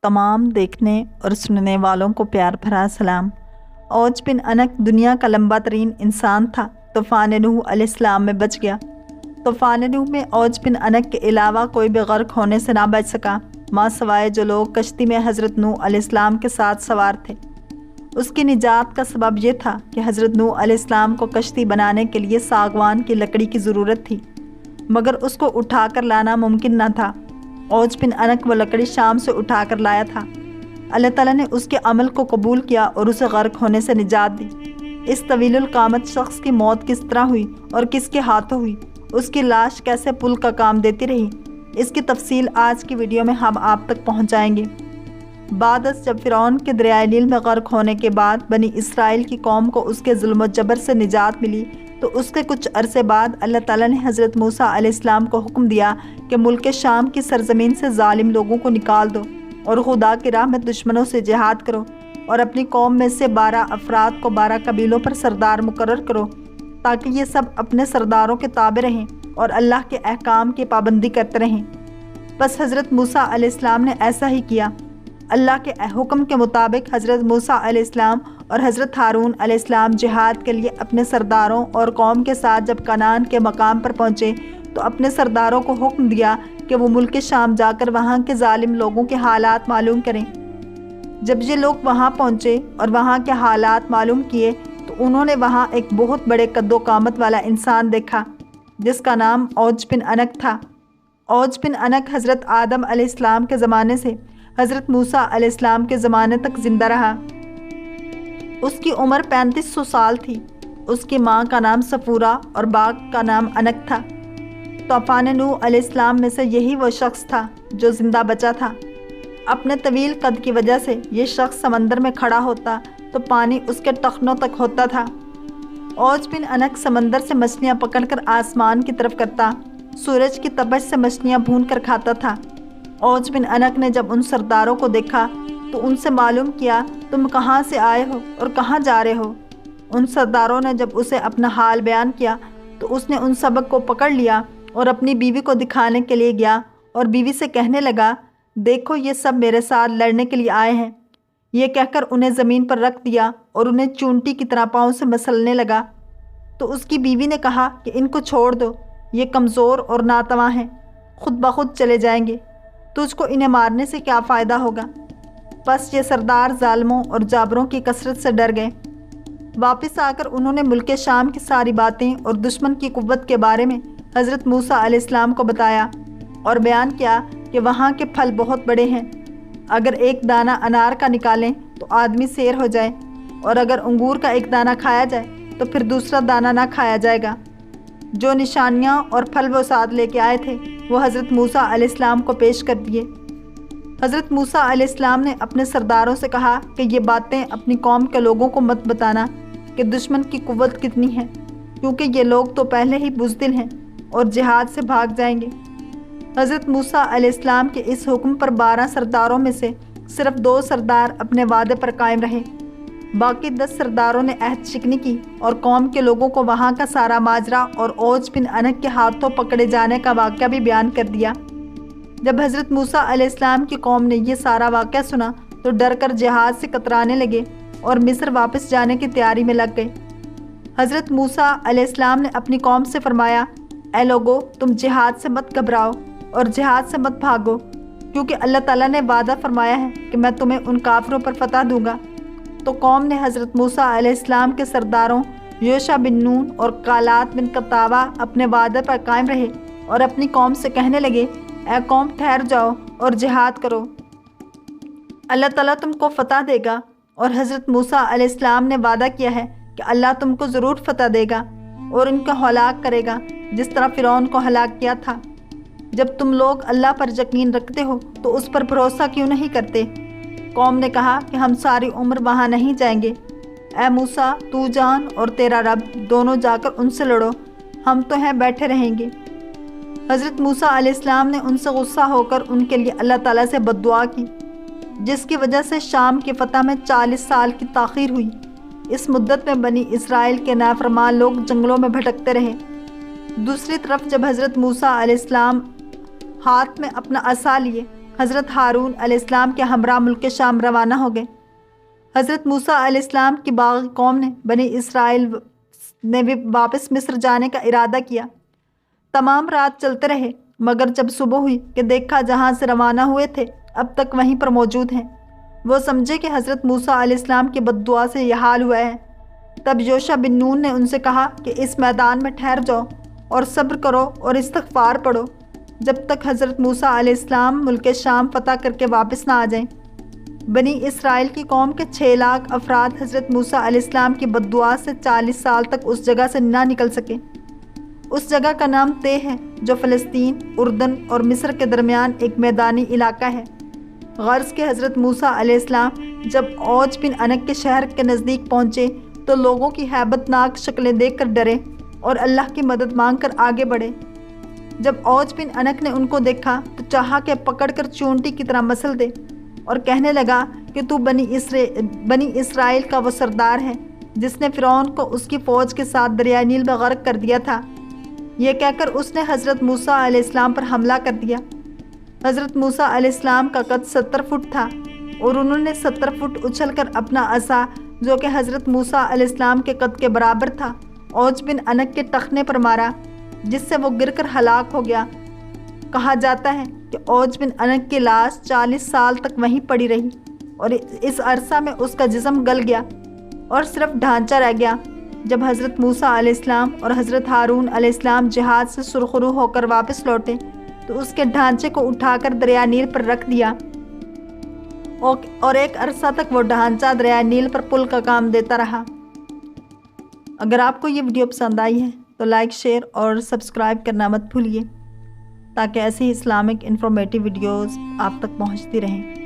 तमाम देखने और सुनने वालों को प्यार भरा सलाम। औज बिन अनक दुनिया का लंबा तरीन इंसान था। तूफ़ान नूह अलैहिस्सलाम में बच गया। तूफ़ान नूह में औज बिन अनक के अलावा कोई भी गर्क होने से ना बच सका, माँ सवाए जो लोग कश्ती में हज़रत नूह अलैहिस्सलाम के साथ सवार थे। उसकी निजात का सबब यह था कि हज़रत नूह अलैहिस्सलाम को कश्ती बनाने के लिए सागवान की लकड़ी की ज़रूरत थी, मगर उसको उठाकर लाना मुमकिन न था। औज बिन अनक वो लकड़ी शाम से उठाकर लाया था। अल्लाह ताला ने उसके अमल को कबूल किया और उसे गर्क होने से निजात दी। इस तवीलुल कामत शख्स की मौत किस तरह हुई और किसके हाथों हुई, उसकी लाश कैसे पुल का काम देती रही, इसकी तफसील आज की वीडियो में हम आप तक पहुँचाएँगे। बादस जब फ़िरौन के दरियाए नील में गर्क होने के बाद बनी इसराइल की कौम को उसके जुल्म जबर से निजात मिली, तो उसके कुछ अरसे बाद अल्लाह ताला ने हज़रत मूसा अलैहिस्सलाम को हुक्म दिया कि मुल्क शाम की सरजमीन से जालिम लोगों को निकाल दो और खुदा की राह में दुश्मनों से जिहाद करो और अपनी कौम में से 12 अफराद को 12 कबीलों पर सरदार मुकर्रर करो, ताकि ये सब अपने सरदारों के ताबे रहें और अल्लाह के अहकाम की पाबंदी करते रहें। बस हज़रत मूसा अलैहिस्सलाम ने ऐसा ही किया। अल्लाह के हुक्म के मुताबिक हज़रत मूसा अलैहिस्सलाम और हज़रत हारून अलैहिस्सलाम जिहाद के लिए अपने सरदारों और कौम के साथ जब कनान के मकाम पर पहुँचे, तो अपने सरदारों को हुक्म दिया कि वो मुल्क शाम जाकर वहाँ के जालिम लोगों के हालात मालूम करें। जब ये लोग वहाँ पहुँचे और वहाँ के हालात मालूम किए, तो उन्होंने वहाँ एक बहुत बड़े कद्दो कामत वाला इंसान देखा, जिसका नाम औज बिन अनक था। औज बिन अनक हज़रत आदम अलैहिस्सलाम के ज़माने से हज़रत मूसा अलैहिस्सलाम के ज़माने तक ज़िंदा रहा। उसकी उम्र 3500 साल थी। उसकी माँ का नाम सफूरा और बाप का नाम अनक था। तूफ़ान नूह अलैहिस्सलाम में से यही वो शख्स था जो ज़िंदा बचा था। अपने तवील कद की वजह से ये शख्स समंदर में खड़ा होता तो पानी उसके टखनों तक होता था। औज बिन अनक समंदर से मछलियाँ पकड़कर आसमान की तरफ करता, सूरज की तपश से मछलियाँ भून कर खाता था। औज बिन अनक ने जब उन सरदारों को देखा तो उनसे मालूम किया, तुम कहाँ से आए हो और कहाँ जा रहे हो। उन सरदारों ने जब उसे अपना हाल बयान किया, तो उसने उन सबक को पकड़ लिया और अपनी बीवी को दिखाने के लिए गया और बीवी से कहने लगा, देखो ये सब मेरे साथ लड़ने के लिए आए हैं। ये कहकर उन्हें ज़मीन पर रख दिया और उन्हें चूंटी की तरह पाँव से मसलने लगा। तो उसकी बीवी ने कहा कि इनको छोड़ दो, ये कमज़ोर और नातवा हैं, खुद ब खुद चले जाएंगे, तुझको इन्हें मारने से क्या फ़ायदा होगा। बस ये सरदार जालिमों और जाबरों की कसरत से डर गए। वापस आकर उन्होंने मुल्क शाम की सारी बातें और दुश्मन की कुव्वत के बारे में हज़रत मूसा अलैहिस्सलाम को बताया और बयान किया कि वहाँ के फल बहुत बड़े हैं। अगर एक दाना अनार का निकालें तो आदमी सैर हो जाए, और अगर अंगूर का एक दाना खाया जाए तो फिर दूसरा दाना ना खाया जाएगा। जो निशानियाँ और फल वो साथ लेके आए थे, वो हज़रत मूसा अलैहिस्सलाम को पेश कर दिए। हज़रत मूसा अलैहिस्सलाम ने अपने सरदारों से कहा कि ये बातें अपनी कौम के लोगों को मत बताना कि दुश्मन की कुव्वत कितनी है, क्योंकि ये लोग तो पहले ही बुज़दिल हैं और जिहाद से भाग जाएंगे। हज़रत मूसा अलैहिस्सलाम के इस हुक्म पर 12 सरदारों में से सिर्फ 2 सरदार अपने वादे पर कायम रहे। बाकी 10 सरदारों ने अहद शिकनी की और कौम के लोगों को वहाँ का सारा माजरा और औज बिन अनक के हाथों पकड़े जाने का वाक़या भी बयान कर दिया। जब हज़रत मूसा अलैहिस्सलाम की कौम ने ये सारा वाक़या सुना, तो डर कर जहाज़ से कतराने लगे और मिस्र वापस जाने की तैयारी में लग गए। हज़रत मूसा अलैहिस्सलाम ने अपनी कौम से फरमाया, ऐ लोगो, तुम जिहाद से मत घबराओ और जिहाद से मत भागो, क्योंकि अल्लाह ताला ने वादा फरमाया है कि मैं तुम्हें उन काफिरों पर फतह दूंगा। तो कौम ने हज़रत मूसा अलैहिस्सलाम के सरदारों योशा बिन नून और कालात बिन कतावा अपने वादे पर कायम रहे और अपनी कौम से कहने लगे, ऐ कौम, ठहर जाओ और जिहाद करो, अल्लाह ताला तुमको फ़तह देगा। और हज़रत मूसा अलैहिस्सलाम ने वादा किया है कि अल्लाह तुमको ज़रूर फ़तह देगा और इनको हलाक करेगा, जिस तरह फ़िरौन को हलाक किया था। जब तुम लोग अल्लाह पर यकीन रखते हो तो उस पर भरोसा क्यों नहीं करते। कौम ने कहा कि हम सारी उम्र वहाँ नहीं जाएंगे। ऐ मूसा, तू जान और तेरा रब दोनों जाकर उनसे लड़ो, हम तो हैं बैठे रहेंगे। हज़रत मूसा अलैहिस्सलाम ने उनसे गुस्सा होकर उनके लिए अल्लाह ताला से बद्दुआ की, जिसकी वजह से शाम की फ़तह में 40 साल की ताख़ीर हुई। इस मुद्दत में बनी इसराइल के नाफरमान लोग जंगलों में भटकते रहे। दूसरी तरफ जब हज़रत मूसा अलैहिस्सलाम हाथ में अपना असा लिए حضرت ہارون علیہ السلام کے ہمراہ ملک شام روانہ ہو گئے۔ حضرت موسیٰ علیہ السلام کی باغی قوم نے بنی اسرائیل نے بھی واپس مصر جانے کا ارادہ کیا۔ تمام رات چلتے رہے، مگر جب صبح ہوئی کہ دیکھا جہاں سے روانہ ہوئے تھے اب تک وہیں پر موجود ہیں۔ وہ سمجھے کہ حضرت موسیٰ علیہ السلام کی بد دعا سے یہ حال ہوا ہے۔ تب یوشع بن نون نے ان سے کہا کہ اس میدان میں ٹھہر جاؤ اور صبر کرو اور استغفار پڑھو جب تک حضرت موسیٰ علیہ السلام ملک شام فتح کر کے واپس نہ آ جائیں۔ بنی اسرائیل کی قوم کے 6 لاکھ افراد حضرت موسیٰ علیہ السلام کی بد دعا سے 40 سال تک اس جگہ سے نہ نکل سکے۔ اس جگہ کا نام تے ہے جو فلسطین، اردن اور مصر کے درمیان ایک میدانی علاقہ ہے۔ غرض کہ حضرت موسیٰ علیہ السلام جب اوج بن عنق کے شہر کے نزدیک پہنچے تو لوگوں کی ہیبت ناک شکلیں دیکھ کر ڈرے اور اللہ کی مدد مانگ کر آگے بڑھے۔ جب اوج بن عنق نے ان کو دیکھا تو چاہا کہ پکڑ کر چونٹی کی طرح مسل دے اور کہنے لگا کہ تو بنی اسرائیل کا وہ سردار ہے جس نے فرعون کو اس کی فوج کے ساتھ دریائے نیل میں غرق کر دیا تھا۔ یہ کہہ کر اس نے حضرت موسیٰ علیہ السلام پر حملہ کر دیا۔ حضرت موسیٰ علیہ السلام کا قد 70 فٹ تھا اور انہوں نے 70 فٹ اچھل کر اپنا عصا جو کہ حضرت موسیٰ علیہ السلام کے قد کے برابر تھا اوج بن عنق کے ٹخنے پر مارا، جس سے وہ گر کر ہلاک ہو گیا۔ کہا جاتا ہے کہ اوج بن عنق کی لاش 40 سال تک وہیں پڑی رہی اور اس عرصہ میں اس کا جسم گل گیا اور صرف ڈھانچہ رہ گیا۔ جب حضرت موسیٰ علیہ السلام اور حضرت ہارون علیہ السلام جہاد سے سرخرو ہو کر واپس لوٹے تو اس کے ڈھانچے کو اٹھا کر دریائے نیل پر رکھ دیا اور ایک عرصہ تک وہ ڈھانچہ دریائے نیل پر پل کا کام دیتا رہا۔ اگر آپ کو یہ ویڈیو پسند آئی ہے تو لائک، شیئر اور سبسکرائب کرنا مت بھولیے تاکہ ایسی اسلامک انفارمیٹیو ویڈیوز آپ تک پہنچتی رہیں۔